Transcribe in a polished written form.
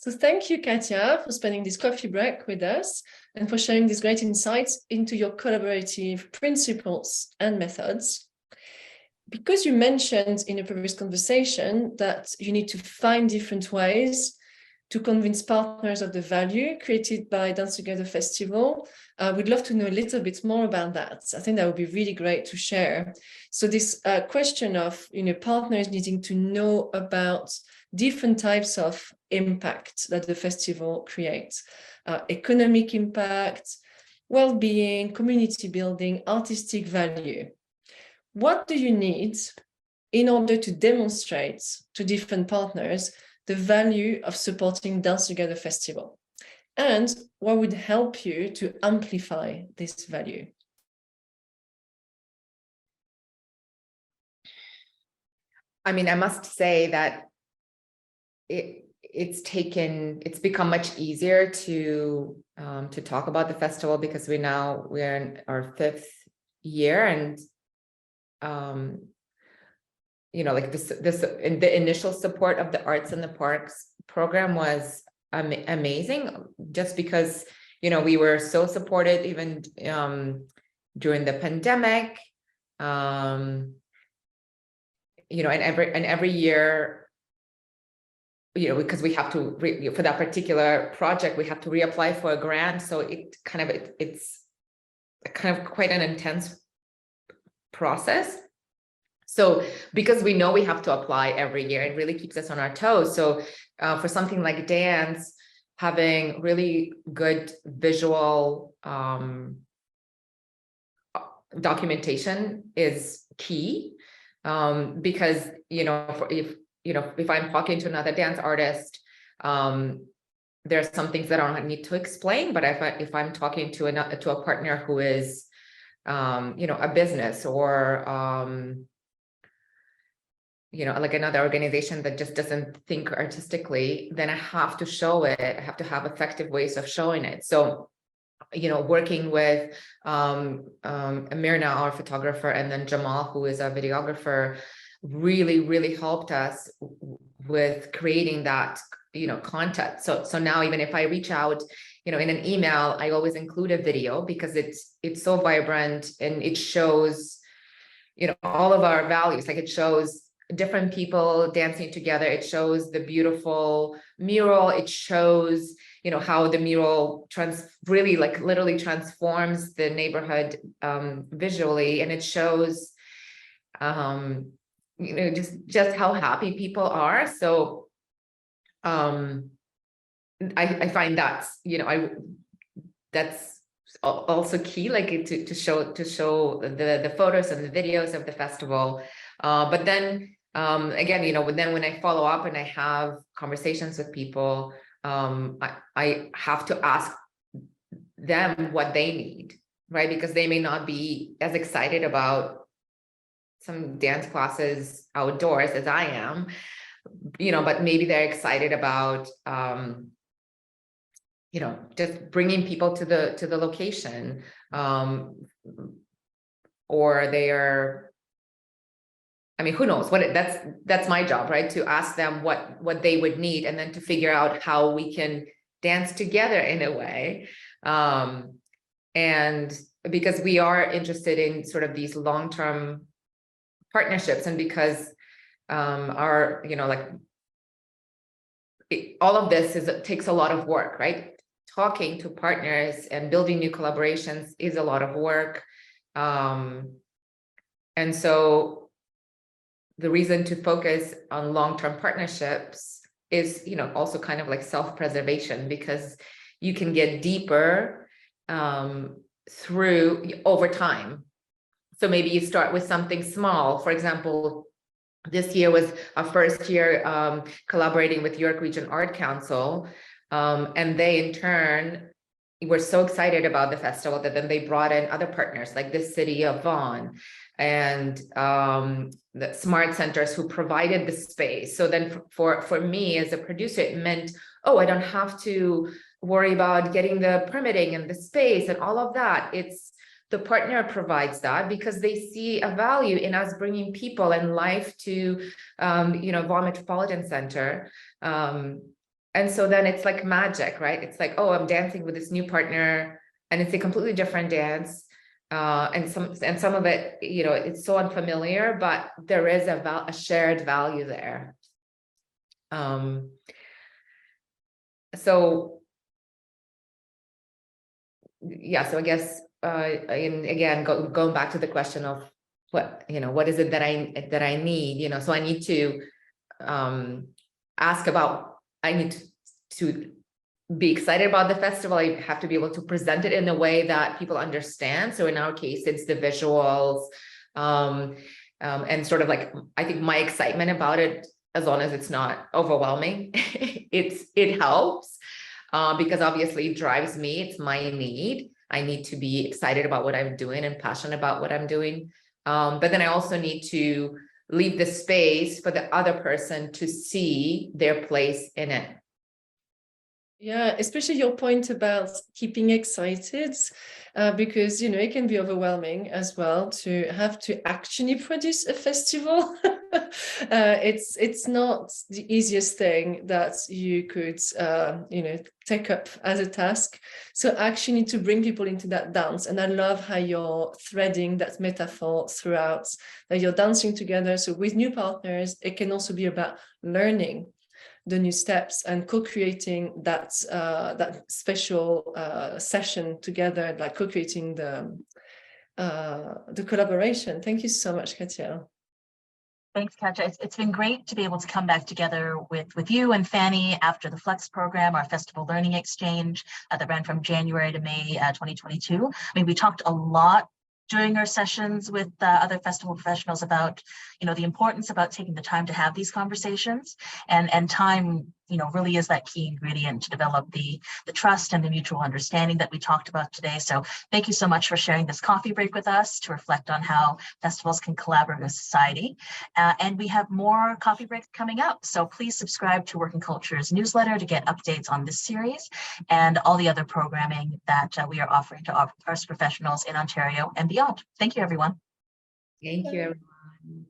So thank you, Katya, for spending this coffee break with us and for sharing these great insights into your collaborative principles and methods. Because you mentioned in a previous conversation that you need to find different ways to convince partners of the value created by Dance Together Festival, we'd love to know a little bit more about that. I think that would be really great to share. So this question of partners needing to know about different types of impact that the festival creates, economic impact, well-being, community building, artistic value. What do you need in order to demonstrate to different partners the value of supporting Dance Together Festival? And what would help you to amplify this value? I mean, I must say that it's become much easier to talk about the festival because we're in our 5th year, and like this in the initial support of the Arts in the Parks program was amazing, just because we were so supported even during the pandemic, and every year, because we have to for that particular project we have to reapply for a grant, so it's kind of quite an intense process. So because we know we have to apply every year, it really keeps us on our toes. So for something like dance, having really good visual documentation is key, because if I'm talking to another dance artist, there's some things that I don't need to explain, but if I'm talking to a partner who is a business or like another organization that just doesn't think artistically, then I have to show it. I have to have effective ways of showing it. So, working with Mirna, our photographer, and then Jamal, who is a videographer, really, really helped us with creating that, content. So now even if I reach out, in an email, I always include a video because it's so vibrant and it shows, all of our values. Like it shows different people dancing together. It shows the beautiful mural. It shows, how the mural really like literally transforms the neighborhood visually, and it shows, just how happy people are. So I find that's that's also key, like to show the photos and the videos of the festival. But then again, then when I follow up and I have conversations with people, I have to ask them what they need, right? Because they may not be as excited about some dance classes outdoors as I am, but maybe they're excited about just bringing people to the location, or they are, who knows what that's my job, right? To ask them what they would need, and then to figure out how we can dance together in a way. And because we are interested in sort of these long-term partnerships, and because our, all of this takes a lot of work, right? Talking to partners and building new collaborations is a lot of work. And so the reason to focus on long-term partnerships is, also kind of like self-preservation, because you can get deeper over time. So maybe you start with something small. For example, this year was our first year collaborating with York Region Art Council, and they in turn were so excited about the festival that then they brought in other partners like the city of Vaughan and the smart centers who provided the space. So then for me as a producer, it meant, oh, I don't have to worry about getting the permitting and the space and all of that. It's the partner provides that because they see a value in us bringing people and life to, Vaughan Metropolitan Center. and so then it's like magic, right? It's like, oh, I'm dancing with this new partner, and it's a completely different dance. And some of it, you know, it's so unfamiliar, but there is a shared value there. So yeah, so I guess and again, going back to the question of what, you know, what is it that I need, you know, so I need to ask about, I need to be excited about the festival. I have to be able to present it in a way that people understand. So in our case, it's the visuals, and sort of like, I think my excitement about it, as long as it's not overwhelming, it helps, because obviously it drives me. It's my need. I need to be excited about what I'm doing and passionate about what I'm doing. But then I also need to leave the space for the other person to see their place in it. Yeah, especially your point about keeping excited, because, you know, it can be overwhelming as well to have to actually produce a festival. It's not the easiest thing that you could, you know, take up as a task. So actually need to bring people into that dance. And I love how you're threading that metaphor throughout, that you're dancing together. So with new partners, it can also be about learning the new steps and co-creating that special session together, like co-creating the collaboration. Thank you so much, Katya. Thanks, Katya. It's been great to be able to come back together with you and Fanny after the Flex program, our festival learning exchange that ran from January to May 2022. I mean, we talked a lot during our sessions with other festival professionals about, you know, the importance about taking the time to have these conversations, and time, you know, really is that key ingredient to develop the trust and the mutual understanding that we talked about today. So thank you so much for sharing this coffee break with us to reflect on how festivals can collaborate with society. And we have more coffee breaks coming up. So please subscribe to WorkInCulture's newsletter to get updates on this series and all the other programming that we are offering to our professionals in Ontario and beyond. Thank you, everyone. Thank you, everyone.